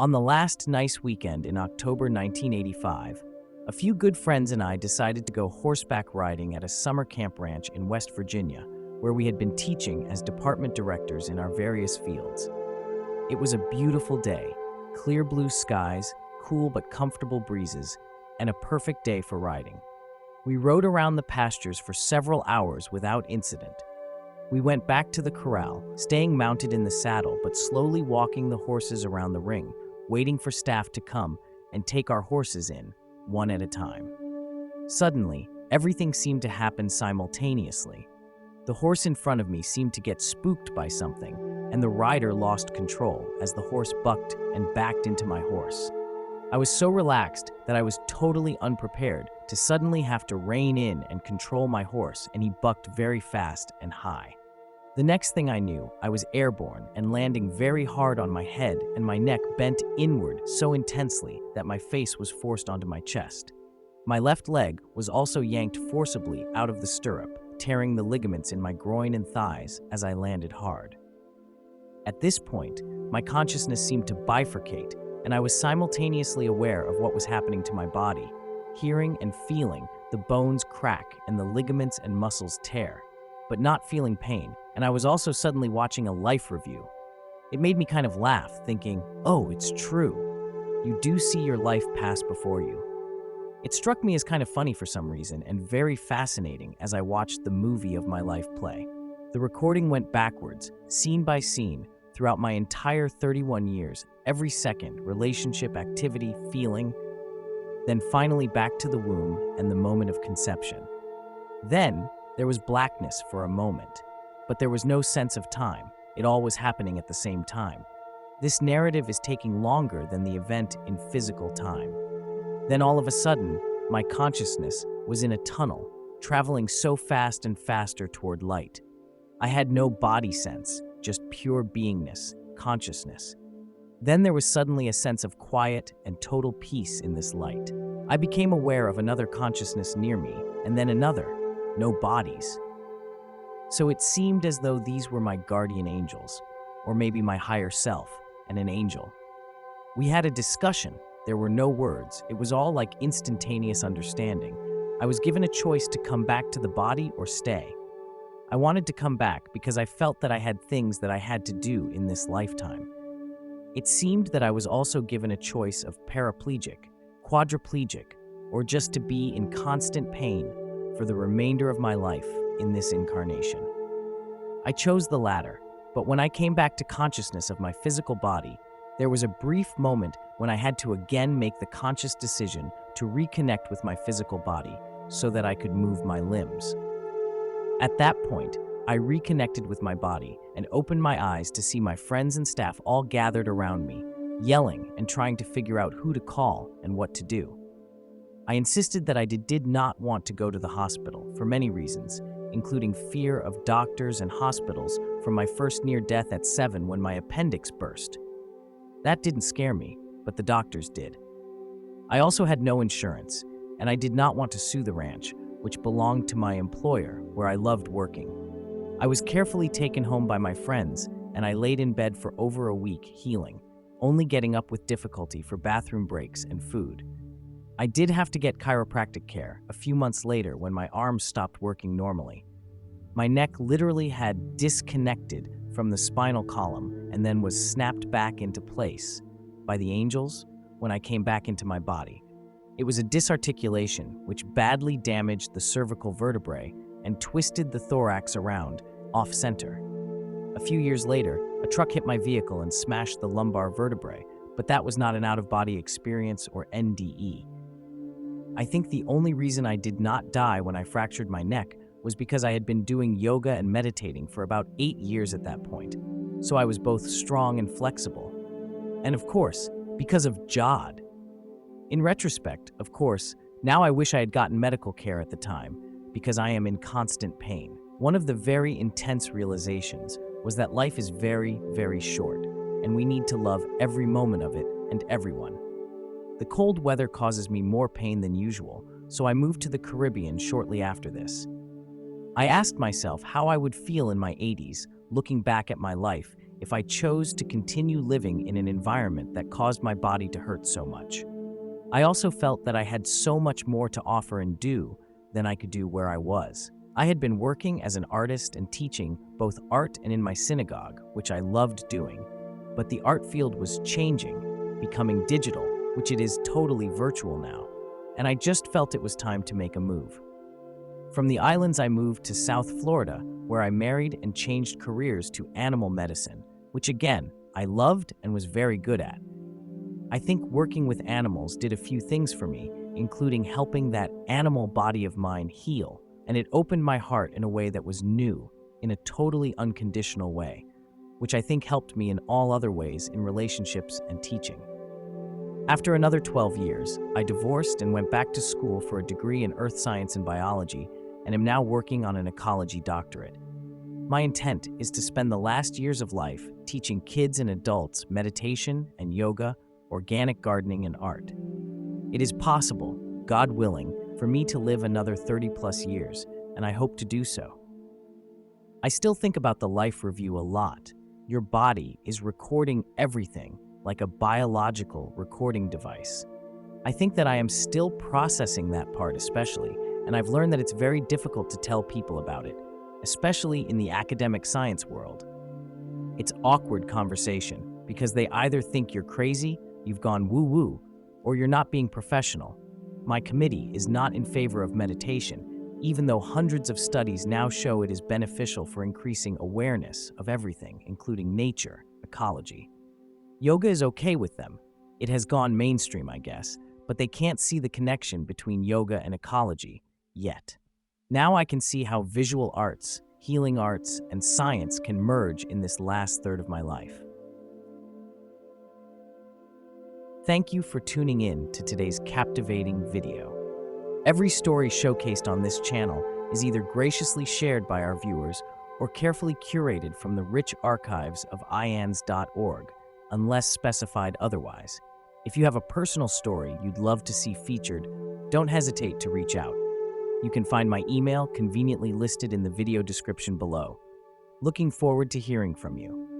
On the last nice weekend in October 1985, a few good friends and I decided to go horseback riding at a summer camp ranch in West Virginia, where we had been teaching as department directors in our various fields. It was a beautiful day, clear blue skies, cool but comfortable breezes, and a perfect day for riding. We rode around the pastures for several hours without incident. We went back to the corral, staying mounted in the saddle but slowly walking the horses around the ring, waiting for staff to come and take our horses in, one at a time. Suddenly, everything seemed to happen simultaneously. The horse in front of me seemed to get spooked by something, and the rider lost control as the horse bucked and backed into my horse. I was so relaxed that I was totally unprepared to suddenly have to rein in and control my horse, and he bucked very fast and high. The next thing I knew, I was airborne and landing very hard on my head, and my neck bent inward so intensely that my face was forced onto my chest. My left leg was also yanked forcibly out of the stirrup, tearing the ligaments in my groin and thighs as I landed hard. At this point, my consciousness seemed to bifurcate, and I was simultaneously aware of what was happening to my body, hearing and feeling the bones crack and the ligaments and muscles tear, but not feeling pain, and I was also suddenly watching a life review. It made me kind of laugh, thinking, oh, it's true. You do see your life pass before you. It struck me as kind of funny for some reason and very fascinating as I watched the movie of my life play. The recording went backwards, scene by scene, throughout my entire 31 years, every second, relationship, activity, feeling, then finally back to the womb and the moment of conception. Then, there was blackness for a moment, but there was no sense of time. It all was happening at the same time. This narrative is taking longer than the event in physical time. Then all of a sudden, my consciousness was in a tunnel, traveling so fast and faster toward light. I had no body sense, just pure beingness, consciousness. Then there was suddenly a sense of quiet and total peace in this light. I became aware of another consciousness near me, and then another. No bodies. So it seemed as though these were my guardian angels, or maybe my higher self and an angel. We had a discussion. There were no words. It was all like instantaneous understanding. I was given a choice to come back to the body or stay. I wanted to come back because I felt that I had things that I had to do in this lifetime. It seemed that I was also given a choice of paraplegic, quadriplegic, or just to be in constant pain for the remainder of my life in this incarnation. I chose the latter, but when I came back to consciousness of my physical body, there was a brief moment when I had to again make the conscious decision to reconnect with my physical body so that I could move my limbs. At that point, I reconnected with my body and opened my eyes to see my friends and staff all gathered around me, yelling and trying to figure out who to call and what to do. I insisted that I did not want to go to the hospital for many reasons, including fear of doctors and hospitals from my first near death at 7 when my appendix burst. That didn't scare me, but the doctors did. I also had no insurance, and I did not want to sue the ranch, which belonged to my employer, where I loved working. I was carefully taken home by my friends, and I laid in bed for over a week healing, only getting up with difficulty for bathroom breaks and food. I did have to get chiropractic care a few months later when my arms stopped working normally. My neck literally had disconnected from the spinal column and then was snapped back into place by the angels when I came back into my body. It was a disarticulation which badly damaged the cervical vertebrae and twisted the thorax around, off-center. A few years later, a truck hit my vehicle and smashed the lumbar vertebrae, but that was not an out-of-body experience or NDE. I think the only reason I did not die when I fractured my neck was because I had been doing yoga and meditating for about 8 years at that point, so I was both strong and flexible. And of course, because of Jod. In retrospect, of course, now I wish I had gotten medical care at the time, because I am in constant pain. One of the very intense realizations was that life is very, very short, and we need to love every moment of it and everyone. The cold weather causes me more pain than usual, so I moved to the Caribbean shortly after this. I asked myself how I would feel in my 80s, looking back at my life, if I chose to continue living in an environment that caused my body to hurt so much. I also felt that I had so much more to offer and do than I could do where I was. I had been working as an artist and teaching both art and in my synagogue, which I loved doing, but the art field was changing, becoming digital, which it is totally virtual now, and I just felt it was time to make a move. From the islands, I moved to South Florida, where I married and changed careers to animal medicine, which again, I loved and was very good at. I think working with animals did a few things for me, including helping that animal body of mine heal, and it opened my heart in a way that was new, in a totally unconditional way, which I think helped me in all other ways in relationships and teaching. After another 12 years, I divorced and went back to school for a degree in earth science and biology, and am now working on an ecology doctorate. My intent is to spend the last years of life teaching kids and adults meditation and yoga, organic gardening, and art. It is possible, God willing, for me to live another 30+ years, and I hope to do so. I still think about the life review a lot. Your body is recording everything like a biological recording device. I think that I am still processing that part especially, and I've learned that it's very difficult to tell people about it, especially in the academic science world. It's awkward conversation because they either think you're crazy, you've gone woo-woo, or you're not being professional. My committee is not in favor of meditation, even though hundreds of studies now show it is beneficial for increasing awareness of everything, including nature, ecology. Yoga is okay with them. It has gone mainstream, I guess, but they can't see the connection between yoga and ecology yet. Now I can see how visual arts, healing arts, and science can merge in this last third of my life. Thank you for tuning in to today's captivating video. Every story showcased on this channel is either graciously shared by our viewers or carefully curated from the rich archives of ians.org, unless specified otherwise. If you have a personal story you'd love to see featured, don't hesitate to reach out. You can find my email conveniently listed in the video description below. Looking forward to hearing from you.